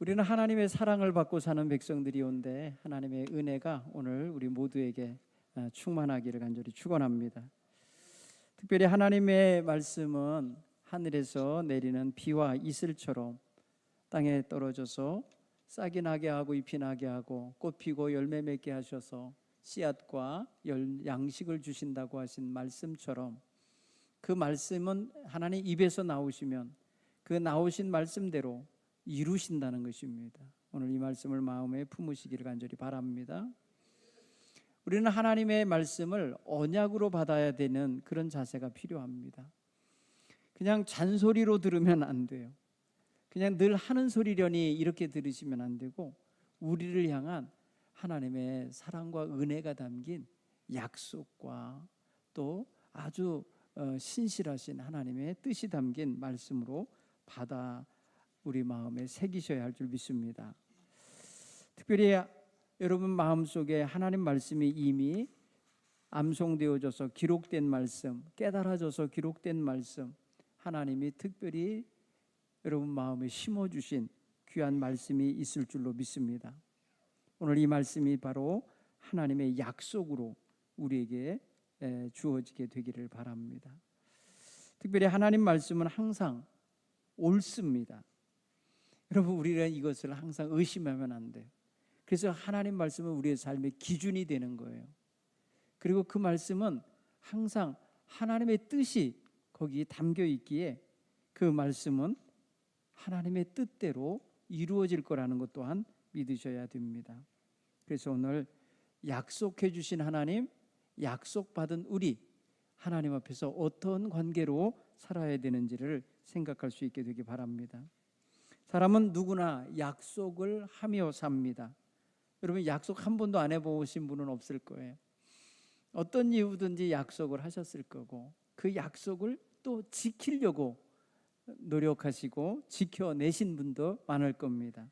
우리는 하나님의 사랑을 받고 사는 백성들이온데 하나님의 은혜가 오늘 우리 모두에게 충만하기를 간절히 축원합니다. 특별히 하나님의 말씀은 하늘에서 내리는 비와 이슬처럼 땅에 떨어져서 싹이 나게 하고 잎이 나게 하고 꽃 피고 열매 맺게 하셔서 씨앗과 양식을 주신다고 하신 말씀처럼, 그 말씀은 하나님 입에서 나오시면 그 나오신 말씀대로 이루신다는 것입니다. 오늘 이 말씀을 마음에 품으시기를 간절히 바랍니다. 우리는 하나님의 말씀을 언약으로 받아야 되는 그런 자세가 필요합니다. 그냥 잔소리로 들으면 안 돼요. 그냥 늘 하는 소리려니 이렇게 들으시면 안 되고, 우리를 향한 하나님의 사랑과 은혜가 담긴 약속과 또 아주 신실하신 하나님의 뜻이 담긴 말씀으로 받아 우리 마음에 새기셔야 할 줄 믿습니다. 특별히 여러분 마음속에 하나님 말씀이 이미 암송되어져서 기록된 말씀, 깨달아져서 기록된 말씀, 하나님이 특별히 여러분 마음에 심어주신 귀한 말씀이 있을 줄로 믿습니다. 오늘 이 말씀이 바로 하나님의 약속으로 우리에게 주어지게 되기를 바랍니다. 특별히 하나님 말씀은 항상 옳습니다. 여러분, 우리는 이것을 항상 의심하면 안 돼요. 그래서 하나님 말씀은 우리의 삶의 기준이 되는 거예요. 그리고 그 말씀은 항상 하나님의 뜻이 거기 담겨 있기에 그 말씀은 하나님의 뜻대로 이루어질 거라는 것 또한 믿으셔야 됩니다. 그래서 오늘 약속해 주신 하나님, 약속받은 우리, 하나님 앞에서 어떤 관계로 살아야 되는지를 생각할 수 있게 되기 바랍니다. 사람은 누구나 약속을 하며 삽니다. 여러분, 약속 한 번도 안 해보신 분은 없을 거예요. 어떤 이유든지 약속을 하셨을 거고, 그 약속을 또 지키려고 노력하시고 지켜내신 분도 많을 겁니다.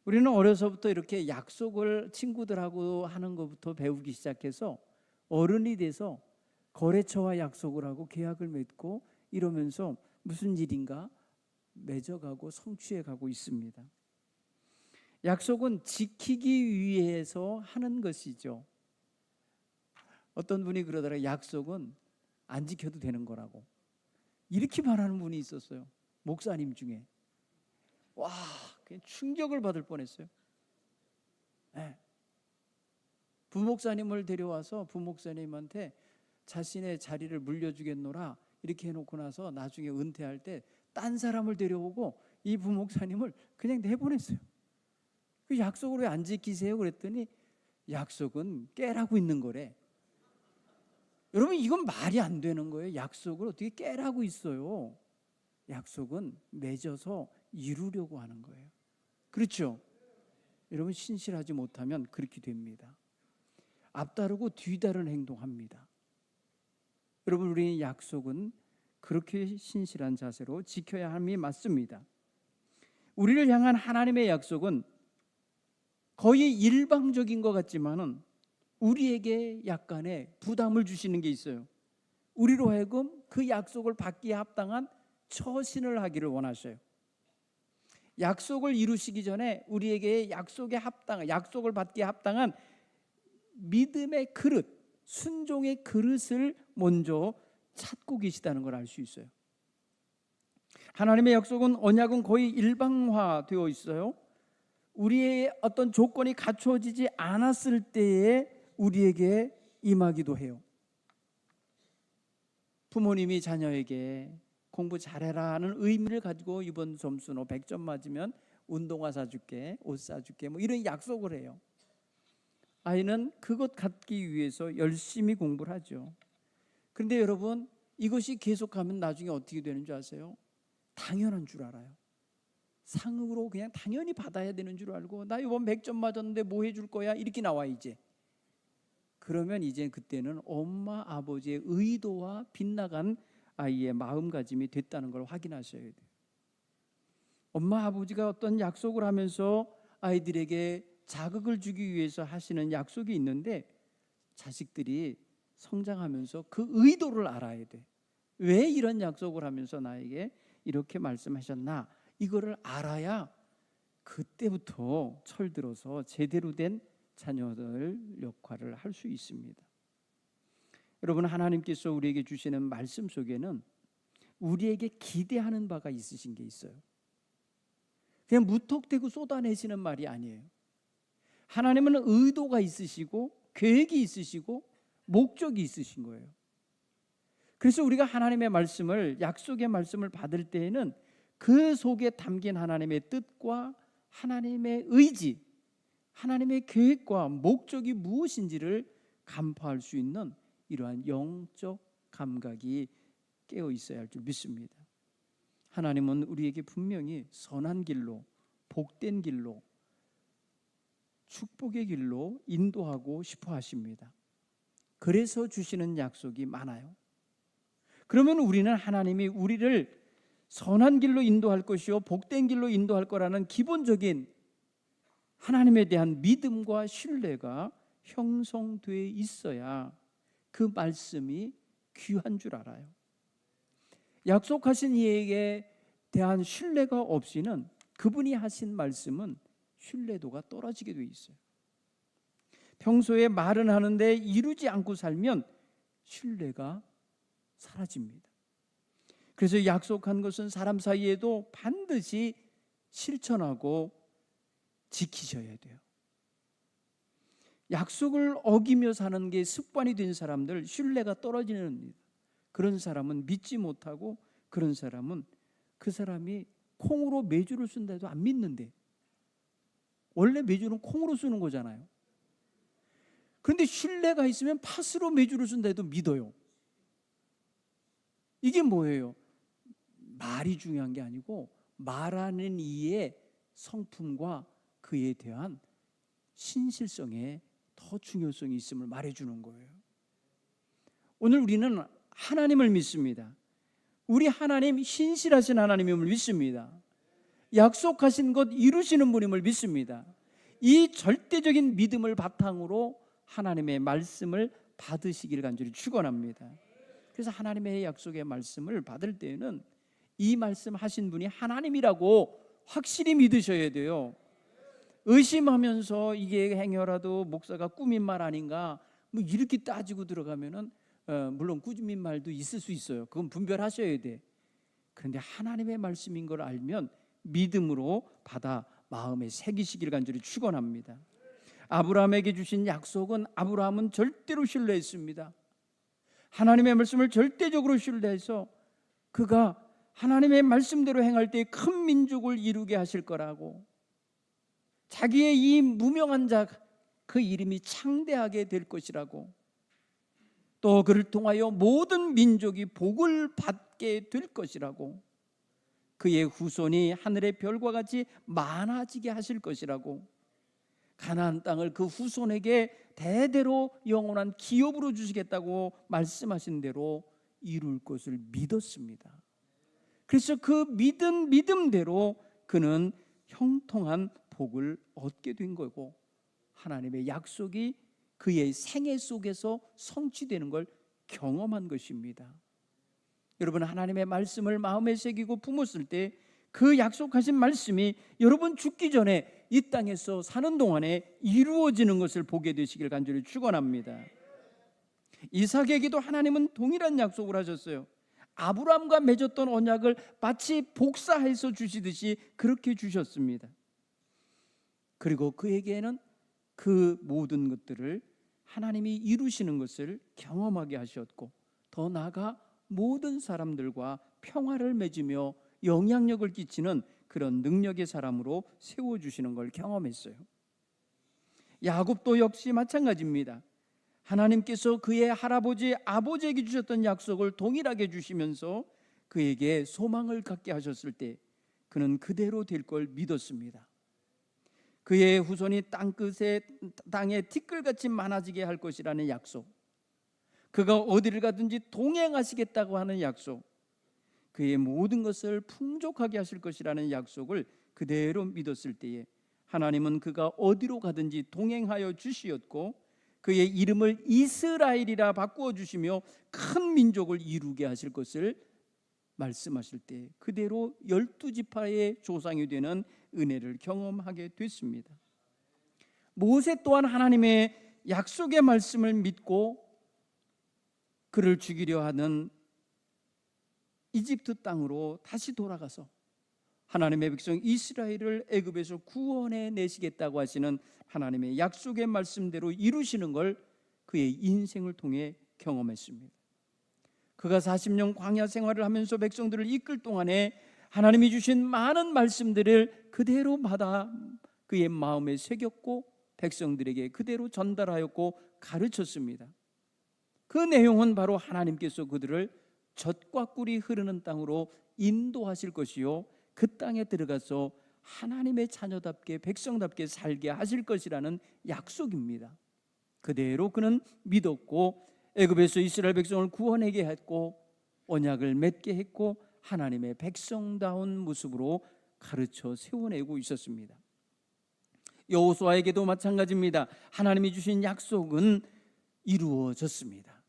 우리는 어려서부터 이렇게 약속을 친구들하고 하는 것부터 배우기 시작해서 어른이 돼서 거래처와 약속을 하고 계약을 맺고 이러면서 무슨 일인가 맺어가고 성취해가고 있습니다. 약속은 지키기 위해서 하는 것이죠. 어떤 분이 그러더라고요. 약속은 안 지켜도 되는 거라고. 이렇게 말하는 분이 있었어요. 목사님 중에. 와, 그냥 충격을 받을 뻔했어요. 네. 부목사님을 데려와서 부목사님한테 자신의 자리를 물려주겠노라 이렇게 해놓고 나서 나중에 은퇴할 때 딴 사람을 데려오고 이 부목사님을 그냥 내보냈어요. 그 약속을 왜 안 지키세요? 그랬더니 약속은 깨라고 있는 거래. 여러분, 이건 말이 안 되는 거예요. 약속을 어떻게 깨라고 있어요? 약속은 맺어서 이루려고 하는 거예요. 그렇죠? 여러분, 신실하지 못하면 그렇게 됩니다. 앞다르고 뒤다른 행동합니다. 여러분, 우리는 약속은 그렇게 신실한 자세로 지켜야 함이 맞습니다. 우리를 향한 하나님의 약속은 거의 일방적인 것 같지만은 우리에게 약간의 부담을 주시는 게 있어요. 우리로 하여금 그 약속을 받기에 합당한 처신을 하기를 원하셔요. 약속을 이루시기 전에 우리에게 약속을 받기에 합당한 믿음의 그릇, 순종의 그릇을 먼저 찾고 계시다는 걸 알 수 있어요. 하나님의 약속은 언약은 거의 일방화되어 있어요. 우리의 어떤 조건이 갖춰지지 않았을 때에 우리에게 임하기도 해요. 부모님이 자녀에게 공부 잘해라 하는 의미를 가지고 이번 점수 너 100점 맞으면 운동화 사줄게, 옷 사줄게, 뭐 이런 약속을 해요. 아이는 그것 갖기 위해서 열심히 공부를 하죠. 그런데 여러분, 이것이 계속하면 나중에 어떻게 되는 줄 아세요? 당연한 줄 알아요. 상으로 그냥 당연히 받아야 되는 줄 알고, 나 이번 100점 맞았는데 뭐 해줄 거야? 이렇게 나와 이제. 그러면 이제 그때는 엄마 아버지의 의도와 빗나간 아이의 마음가짐이 됐다는 걸 확인하셔야 돼요. 엄마 아버지가 어떤 약속을 하면서 아이들에게 자극을 주기 위해서 하시는 약속이 있는데, 자식들이 성장하면서 그 의도를 알아야 돼. 왜 이런 약속을 하면서 나에게 이렇게 말씀하셨나? 이거를 알아야 그때부터 철들어서 제대로 된 자녀들 역할을 할 수 있습니다. 여러분, 하나님께서 우리에게 주시는 말씀 속에는 우리에게 기대하는 바가 있으신 게 있어요. 그냥 무턱대고 쏟아내시는 말이 아니에요. 하나님은 의도가 있으시고 계획이 있으시고 목적이 있으신 거예요. 그래서 우리가 하나님의 말씀을, 약속의 말씀을 받을 때에는 그 속에 담긴 하나님의 뜻과 하나님의 의지, 하나님의 계획과 목적이 무엇인지를 간파할 수 있는 이러한 영적 감각이 깨어 있어야 할 줄 믿습니다. 하나님은 우리에게 분명히 선한 길로, 복된 길로, 축복의 길로 인도하고 싶어 하십니다. 그래서 주시는 약속이 많아요. 그러면 우리는 하나님이 우리를 선한 길로 인도할 것이요 복된 길로 인도할 거라는 기본적인 하나님에 대한 믿음과 신뢰가 형성되어 있어야 그 말씀이 귀한 줄 알아요. 약속하신 이에게 대한 신뢰가 없이는 그분이 하신 말씀은 신뢰도가 떨어지게 돼 있어요. 평소에 말은 하는데 이루지 않고 살면 신뢰가 사라집니다. 그래서 약속한 것은 사람 사이에도 반드시 실천하고 지키셔야 돼요. 약속을 어기며 사는 게 습관이 된 사람들, 신뢰가 떨어지는 겁니다. 그런 사람은 믿지 못하고, 그런 사람은 그 사람이 콩으로 메주를 쓴다 해도 안 믿는데, 원래 메주는 콩으로 쓰는 거잖아요. 그런데 신뢰가 있으면 팥으로 메주를 쓴다 해도 믿어요. 이게 뭐예요? 말이 중요한 게 아니고 말하는 이의 성품과 그에 대한 신실성에 더 중요성이 있음을 말해주는 거예요. 오늘 우리는 하나님을 믿습니다. 우리 하나님, 신실하신 하나님임을 믿습니다. 약속하신 것 이루시는 분임을 믿습니다. 이 절대적인 믿음을 바탕으로 하나님의 말씀을 받으시길 간절히 축원합니다. 그래서 하나님의 약속의 말씀을 받을 때에는 이 말씀 하신 분이 하나님이라고 확실히 믿으셔야 돼요. 의심하면서 이게 행여라도 목사가 꾸민 말 아닌가 뭐 이렇게 따지고 들어가면은 물론 꾸민 말도 있을 수 있어요. 그건 분별하셔야 돼. 그런데 하나님의 말씀인 걸 알면 믿음으로 받아 마음에 새기시길 간절히 축원합니다. 아브라함에게 주신 약속은 아브라함은 절대로 신뢰했습니다. 하나님의 말씀을 절대적으로 신뢰해서 그가 하나님의 말씀대로 행할 때 큰 민족을 이루게 하실 거라고, 자기의 이 무명한 자 그 이름이 창대하게 될 것이라고, 또 그를 통하여 모든 민족이 복을 받게 될 것이라고, 그의 후손이 하늘의 별과 같이 많아지게 하실 것이라고, 가나안 땅을 그 후손에게 대대로 영원한 기업으로 주시겠다고 말씀하신 대로 이룰 것을 믿었습니다. 그래서 그 믿은 믿음대로 그는 형통한 복을 얻게 된 거고, 하나님의 약속이 그의 생애 속에서 성취되는 걸 경험한 것입니다. 여러분, 하나님의 말씀을 마음에 새기고 품었을 때 그 약속하신 말씀이 여러분 죽기 전에 이 땅에서 사는 동안에 이루어지는 것을 보게 되시길 간절히 축원합니다. 이삭에게도 하나님은 동일한 약속을 하셨어요. 아브라함과 맺었던 언약을 마치 복사해서 주시듯이 그렇게 주셨습니다. 그리고 그에게는 그 모든 것들을 하나님이 이루시는 것을 경험하게 하셨고, 더 나아가 모든 사람들과 평화를 맺으며 영향력을 끼치는 그런 능력의 사람으로 세워주시는 걸 경험했어요. 야곱도 역시 마찬가지입니다. 하나님께서 그의 할아버지, 아버지에게 주셨던 약속을 동일하게 주시면서 그에게 소망을 갖게 하셨을 때 그는 그대로 될 걸 믿었습니다. 그의 후손이 땅에 티끌같이 많아지게 할 것이라는 약속, 그가 어디를 가든지 동행하시겠다고 하는 약속, 그의 모든 것을 풍족하게 하실 것이라는 약속을 그대로 믿었을 때에 하나님은 그가 어디로 가든지 동행하여 주시었고, 그의 이름을 이스라엘이라 바꾸어 주시며 큰 민족을 이루게 하실 것을 말씀하실 때 그대로 12지파의 조상이 되는 은혜를 경험하게 됐습니다. 모세 또한 하나님의 약속의 말씀을 믿고 그를 죽이려 하는 이집트 땅으로 다시 돌아가서 하나님의 백성 이스라엘을 애굽에서 구원해 내시겠다고 하시는 하나님의 약속의 말씀대로 이루시는 걸 그의 인생을 통해 경험했습니다. 그가 40년 광야 생활을 하면서 백성들을 이끌 동안에 하나님이 주신 많은 말씀들을 그대로 받아 그의 마음에 새겼고 백성들에게 그대로 전달하였고 가르쳤습니다. 그 내용은 바로 하나님께서 그들을 젖과 꿀이 흐르는 땅으로 인도하실 것이요, 그 땅에 들어가서 하나님의 자녀답게 백성답게 살게 하실 것이라는 약속입니다. 그대로 그는 믿었고 애굽에서 이스라엘 백성을 구원하게 했고 언약을 맺게 했고 하나님의 백성다운 모습으로 가르쳐 세워내고 있었습니다. 여호수아에게도 마찬가지입니다. 하나님이 주신 약속은 이루어졌습니다.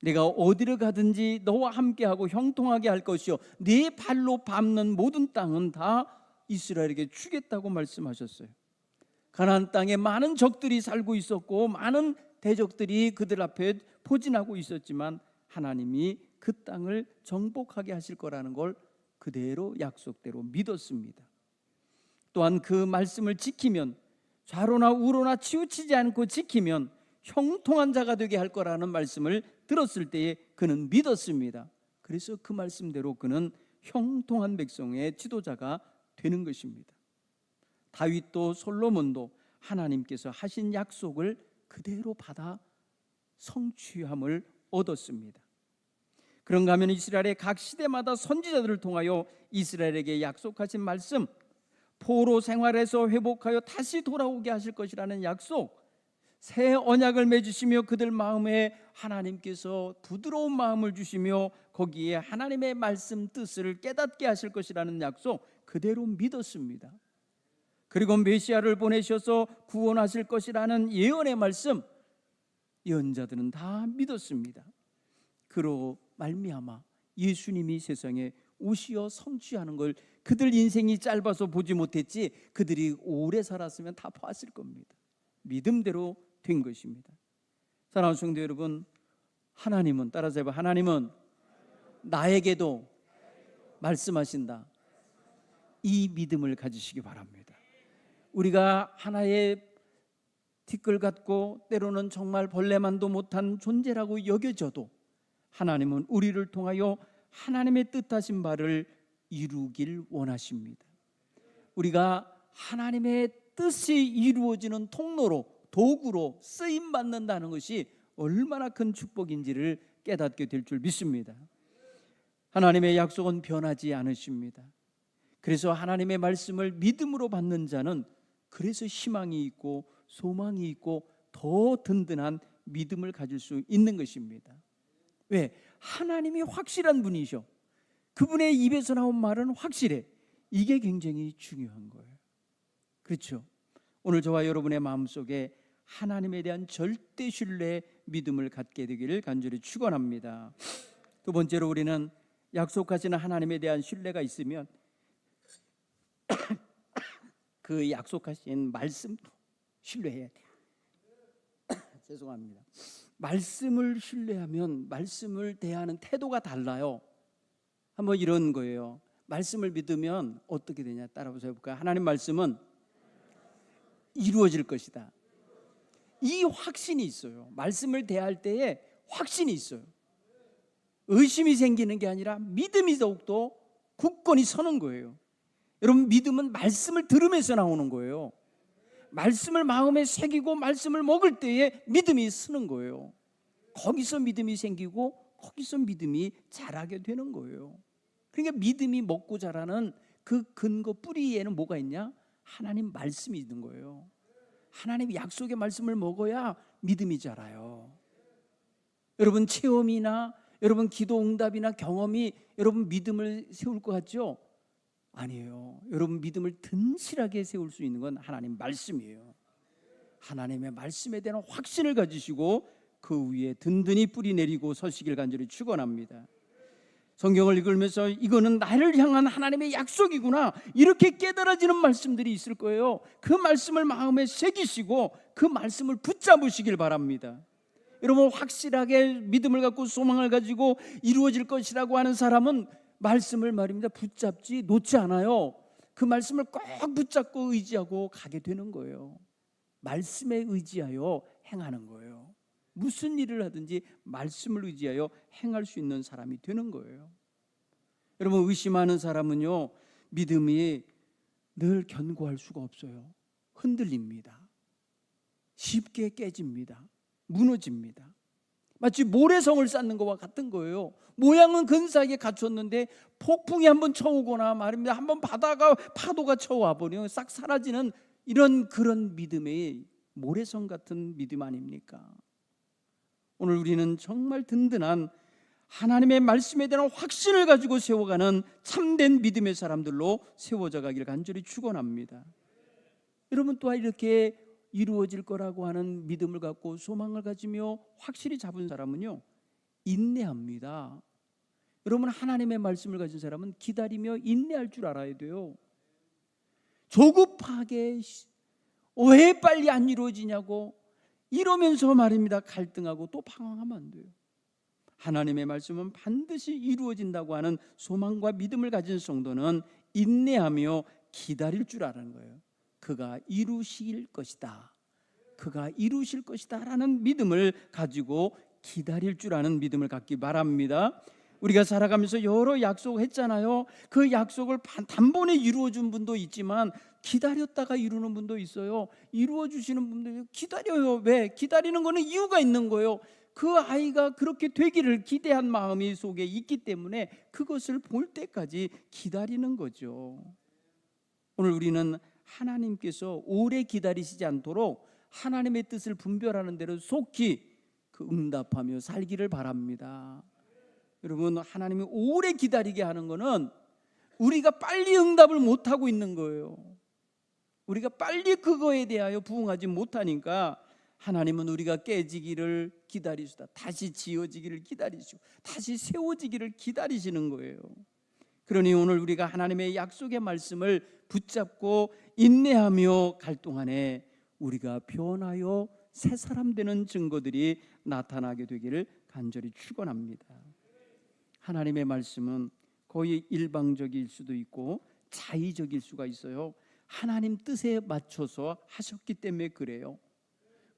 내가 어디를 가든지 너와 함께하고 형통하게 할 것이요 네 발로 밟는 모든 땅은 다 이스라엘에게 주겠다고 말씀하셨어요. 가나안 땅에 많은 적들이 살고 있었고 많은 대적들이 그들 앞에 포진하고 있었지만 하나님이 그 땅을 정복하게 하실 거라는 걸 그대로 약속대로 믿었습니다. 또한 그 말씀을 지키면, 좌로나 우로나 치우치지 않고 지키면 형통한 자가 되게 할 거라는 말씀을 들었을 때에 그는 믿었습니다. 그래서 그 말씀대로 그는 형통한 백성의 지도자가 되는 것입니다. 다윗도 솔로몬도 하나님께서 하신 약속을 그대로 받아 성취함을 얻었습니다. 그런가 하면 이스라엘의 각 시대마다 선지자들을 통하여 이스라엘에게 약속하신 말씀, 포로 생활에서 회복하여 다시 돌아오게 하실 것이라는 약속, 새 언약을 맺으시며 그들 마음에 하나님께서 부드러운 마음을 주시며 거기에 하나님의 말씀 뜻을 깨닫게 하실 것이라는 약속 그대로 믿었습니다. 그리고 메시아를 보내셔서 구원하실 것이라는 예언의 말씀, 예언자들은 다 믿었습니다. 그로 말미암아 예수님이 세상에 오시어 성취하는 걸 그들 인생이 짧아서 보지 못했지 그들이 오래 살았으면 다 봤을 겁니다. 믿음대로 된 것입니다. 사랑하는 성도 여러분, 하나님은, 따라서 해봐, 하나님은 나에게도 말씀하신다. 이 믿음을 가지시기 바랍니다. 우리가 하나의 티끌 같고 때로는 정말 벌레만도 못한 존재라고 여겨져도 하나님은 우리를 통하여 하나님의 뜻하신 바를 이루길 원하십니다. 우리가 하나님의 뜻이 이루어지는 통로로, 도구로 쓰임받는다는 것이 얼마나 큰 축복인지를 깨닫게 될 줄 믿습니다. 하나님의 약속은 변하지 않으십니다. 그래서 하나님의 말씀을 믿음으로 받는 자는 그래서 희망이 있고 소망이 있고 더 든든한 믿음을 가질 수 있는 것입니다. 왜? 하나님이 확실한 분이셔. 그분의 입에서 나온 말은 확실해. 이게 굉장히 중요한 거예요. 그렇죠? 오늘 저와 여러분의 마음속에 하나님에 대한 절대 신뢰의 믿음을 갖게 되기를 간절히 축원합니다. 두 번째로 우리는 약속하시는 하나님에 대한 신뢰가 있으면 그 약속하신 말씀도 신뢰해야 돼요. 죄송합니다. 말씀을 신뢰하면 말씀을 대하는 태도가 달라요. 한번 이런 거예요. 말씀을 믿으면 어떻게 되냐, 따라서 해볼까요? 하나님 말씀은 이루어질 것이다. 이 확신이 있어요. 말씀을 대할 때에 확신이 있어요. 의심이 생기는 게 아니라 믿음이 더욱더 굳건히 서는 거예요. 여러분, 믿음은 말씀을 들으면서 나오는 거예요. 말씀을 마음에 새기고 말씀을 먹을 때에 믿음이 서는 거예요. 거기서 믿음이 생기고 거기서 믿음이 자라게 되는 거예요. 그러니까 믿음이 먹고 자라는 그 근거 뿌리에는 뭐가 있냐? 하나님 말씀이 있는 거예요. 하나님 약속의 말씀을 먹어야 믿음이 자라요. 여러분, 체험이나 여러분 기도 응답이나 경험이 여러분 믿음을 세울 것 같죠? 아니에요. 여러분 믿음을 든실하게 세울 수 있는 건 하나님 말씀이에요. 하나님의 말씀에 대한 확신을 가지시고 그 위에 든든히 뿌리 내리고 서시길 간절히 축원합니다. 성경을 읽으면서 이거는 나를 향한 하나님의 약속이구나, 이렇게 깨달아지는 말씀들이 있을 거예요. 그 말씀을 마음에 새기시고 그 말씀을 붙잡으시길 바랍니다. 여러분, 확실하게 믿음을 갖고 소망을 가지고 이루어질 것이라고 하는 사람은 말씀을 말입니다, 붙잡지 놓지 않아요. 그 말씀을 꼭 붙잡고 의지하고 가게 되는 거예요. 말씀에 의지하여 행하는 거예요. 무슨 일을 하든지 말씀을 의지하여 행할 수 있는 사람이 되는 거예요. 여러분, 의심하는 사람은요, 믿음이 늘 견고할 수가 없어요. 흔들립니다. 쉽게 깨집니다. 무너집니다. 마치 모래성을 쌓는 것과 같은 거예요. 모양은 근사하게 갖췄는데 폭풍이 한번 쳐오거나 말입니다, 한번 파도가 쳐와 버리면 싹 사라지는 그런 믿음의 모래성 같은 믿음 아닙니까? 오늘 우리는 정말 든든한 하나님의 말씀에 대한 확신을 가지고 세워가는 참된 믿음의 사람들로 세워져 가기를 간절히 축원합니다. 여러분, 또한 이렇게 이루어질 거라고 하는 믿음을 갖고 소망을 가지며 확실히 잡은 사람은요, 인내합니다. 여러분, 하나님의 말씀을 가진 사람은 기다리며 인내할 줄 알아야 돼요. 조급하게 왜 빨리 안 이루어지냐고 이러면서 말입니다, 갈등하고 또 방황하면 안 돼요. 하나님의 말씀은 반드시 이루어진다고 하는 소망과 믿음을 가진 성도는 인내하며 기다릴 줄 아는 거예요. 그가 이루실 것이다, 그가 이루실 것이다 라는 믿음을 가지고 기다릴 줄 아는 믿음을 갖기 바랍니다. 우리가 살아가면서 여러 약속을 했잖아요. 그 약속을 단번에 이루어준 분도 있지만 기다렸다가 이루는 분도 있어요. 이루어주시는 분도 기다려요. 왜? 기다리는 거는 이유가 있는 거예요. 그 아이가 그렇게 되기를 기대한 마음이 속에 있기 때문에 그것을 볼 때까지 기다리는 거죠. 오늘 우리는 하나님께서 오래 기다리시지 않도록 하나님의 뜻을 분별하는 대로 속히 응답하며 살기를 바랍니다. 여러분, 하나님이 오래 기다리게 하는 거는 우리가 빨리 응답을 못하고 있는 거예요. 우리가 빨리 그거에 대하여 부응하지 못하니까 하나님은 우리가 깨지기를 기다리시다, 다시 지어지기를 기다리시고 다시 세워지기를 기다리시는 거예요. 그러니 오늘 우리가 하나님의 약속의 말씀을 붙잡고 인내하며 갈 동안에 우리가 변하여 새 사람 되는 증거들이 나타나게 되기를 간절히 축원합니다. 하나님의 말씀은 거의 일방적일 수도 있고 자의적일 수가 있어요. 하나님 뜻에 맞춰서 하셨기 때문에 그래요.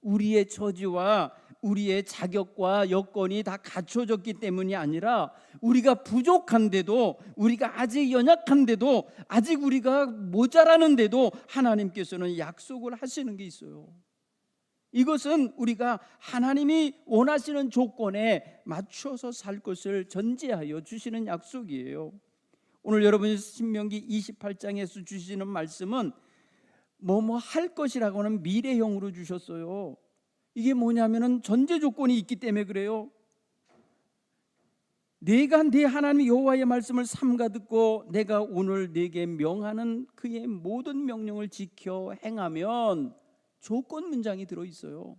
우리의 처지와 우리의 자격과 여건이 다 갖춰졌기 때문이 아니라 우리가 부족한데도, 우리가 아직 연약한데도, 아직 우리가 모자라는데도 하나님께서는 약속을 하시는 게 있어요. 이것은 우리가 하나님이 원하시는 조건에 맞춰서 살 것을 전제하여 주시는 약속이에요. 오늘 여러분이 신명기 28장에서 주시는 말씀은 뭐뭐 할 것이라고 하는 미래형으로 주셨어요. 이게 뭐냐면은 전제 조건이 있기 때문에 그래요. 내가 네 하나님 여호와의 말씀을 삼가 듣고 내가 오늘 네게 명하는 그의 모든 명령을 지켜 행하면 조건 문장이 들어있어요.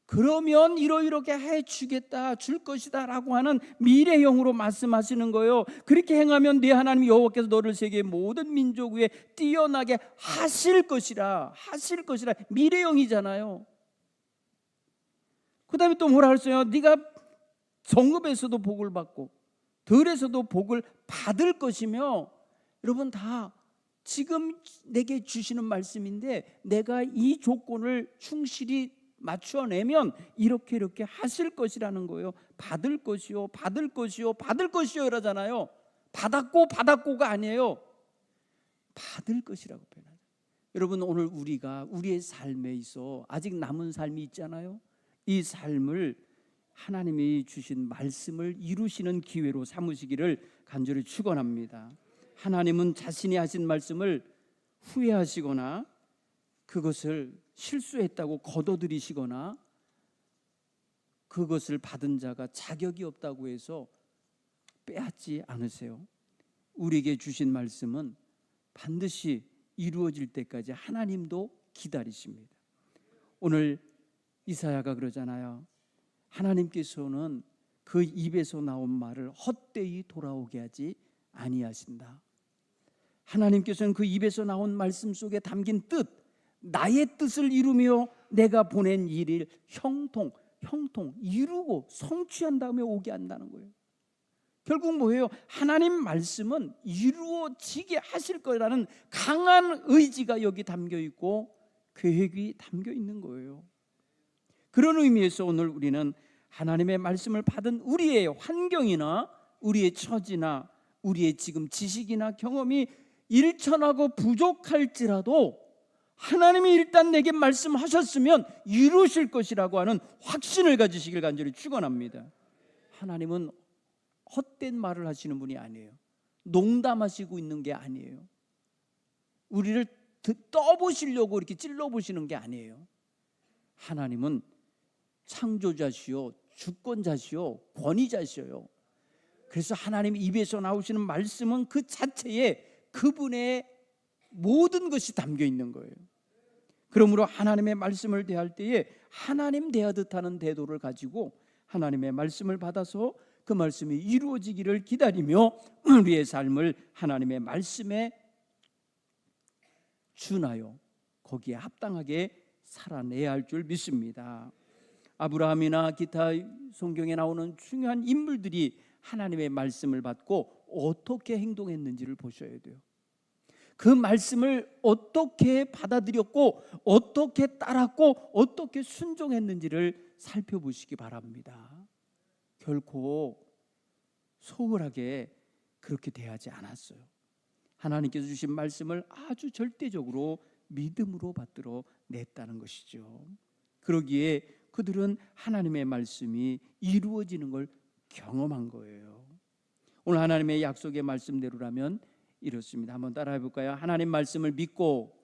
그러면 이렇게 해주겠다, 줄 것이다 라고 하는 미래형으로 말씀하시는 거예요. 그렇게 행하면 네 하나님 여호와께서 너를 세계의 모든 민족 위에 뛰어나게 하실 것이라. 미래형이잖아요. 그 다음에 또 뭐라 그랬어요? 네가 성읍에서도 복을 받고 들에서도 복을 받을 것이며, 여러분 다 지금 내게 주시는 말씀인데 내가 이 조건을 충실히 맞춰내면 이렇게 하실 것이라는 거예요. 받을 것이요 이러잖아요. 받았고가 아니에요. 받을 것이라고 표현하죠. 여러분, 오늘 우리가 우리의 삶에 있어 아직 남은 삶이 있잖아요. 이 삶을 하나님이 주신 말씀을 이루시는 기회로 삼으시기를 간절히 축원합니다. 하나님은 자신이 하신 말씀을 후회하시거나 그것을 실수했다고 거둬들이시거나 그것을 받은 자가 자격이 없다고 해서 빼앗지 않으세요. 우리에게 주신 말씀은 반드시 이루어질 때까지 하나님도 기다리십니다. 오늘 이사야가 그러잖아요. 하나님께서는 그 입에서 나온 말을 헛되이 돌아오게 하지 아니하신다. 하나님께서는 그 입에서 나온 말씀 속에 담긴 뜻, 나의 뜻을 이루며 내가 보낸 일을 형통 이루고 성취한 다음에 오게 한다는 거예요. 결국 뭐예요? 하나님 말씀은 이루어지게 하실 거라는 강한 의지가 여기 담겨 있고 계획이 담겨 있는 거예요. 그런 의미에서 오늘 우리는 하나님의 말씀을 받은 우리의 환경이나 우리의 처지나 우리의 지금 지식이나 경험이 일천하고 부족할지라도 하나님이 일단 내게 말씀하셨으면 이루실 것이라고 하는 확신을 가지시길 간절히 축원합니다. 하나님은 헛된 말을 하시는 분이 아니에요. 농담하시고 있는 게 아니에요. 우리를 떠보시려고 이렇게 찔러보시는 게 아니에요. 하나님은 창조자시요 주권자시요 권위자시요. 그래서 하나님 입에서 나오시는 말씀은 그 자체에 그분의 모든 것이 담겨 있는 거예요. 그러므로 하나님의 말씀을 대할 때에 하나님 대하듯 하는 태도를 가지고 하나님의 말씀을 받아서 그 말씀이 이루어지기를 기다리며 우리의 삶을 하나님의 말씀에 준하여 거기에 합당하게 살아내야 할 줄 믿습니다. 아브라함이나 기타 성경에 나오는 중요한 인물들이 하나님의 말씀을 받고 어떻게 행동했는지를 보셔야 돼요. 그 말씀을 어떻게 받아들였고 어떻게 따랐고 어떻게 순종했는지를 살펴보시기 바랍니다. 결코 소홀하게 그렇게 대하지 않았어요. 하나님께서 주신 말씀을 아주 절대적으로 믿음으로 받들어 냈다는 것이죠. 그러기에 그들은 하나님의 말씀이 이루어지는 걸 경험한 거예요. 오늘 하나님의 약속의 말씀대로라면 이렇습니다. 한번 따라해 볼까요? 하나님 말씀을 믿고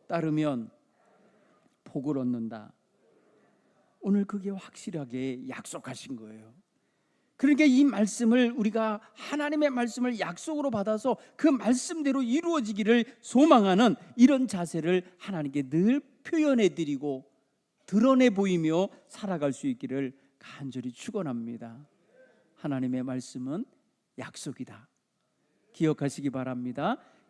따르면 복을 얻는다. 오늘 그게 확실하게 약속하신 거예요. 그러니까 이 말씀을 우리가 하나님의 말씀을 약속으로 받아서 그 말씀대로 이루어지기를 소망하는 이런 자세를 하나님께 늘 표현해 드리고 드러내 보이며 살아갈 수 있기를 간절히 축원합니다. 하나님의 말씀은 약속이다. 기억하시기 바랍니다.